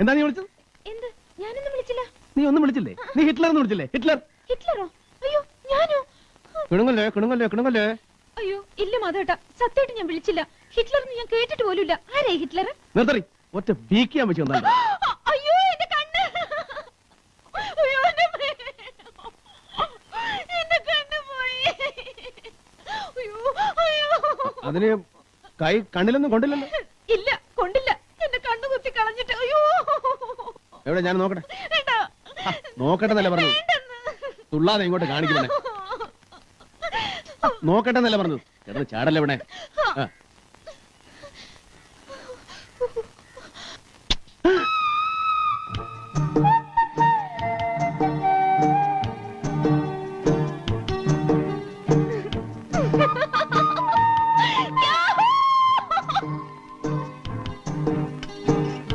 എന്താ നീ വിളിച്ചത്? എന്ത്? ഞാനൊന്നും വിളിച്ചില്ല. നീ ഒന്നും വിളിച്ചില്ലേ? നീ ഹിറ്റ്ലർ എന്ന് വിളിച്ചില്ലേ? ഹിറ്റ്ലർ. ഹിറ്റ്ലറോ? അയ്യോ, ഞാനോ? കിണുങ്ങല്ലേ. അയ്യോ ഇല്ല മാധവേട്ടാ, സത്യമായിട്ട് ഞാൻ വിളിച്ചില്ല. ഹിറ്റ്ലർ ഞാൻ കേട്ടിട്ട് പോലുമില്ല. ആരായി ഹിറ്റ്ലർ? നിർത്തറി, ഒറ്റ ബീക്കിയാൻ വെച്ച് വന്നാ. അയ്യോ എന്റെ കണ്ണ്, അയ്യോ എന്റെ കണ്ണ് പോയി. അയ്യോ അയ്യോ. അതിന് കൈ കണ്ണിലൊന്നും കൊണ്ടില്ലല്ലോ. ഇല്ല, കൊണ്ടില്ല. എന്റെ കണ്ണു കുത്തി കളഞ്ഞിട്ട്. അയ്യോ. എവിടെ? ഞാൻ നോക്കട്ടെ. നോക്കട്ടെ എന്നല്ല പറഞ്ഞത്. തുള്ളാതെ ഇങ്ങോട്ട് കാണിക്കുന്നേ. നോക്കട്ടെ എന്നല്ല പറഞ്ഞത്. കിടന്ന് ചാടല്ലേ ഇവിടെ.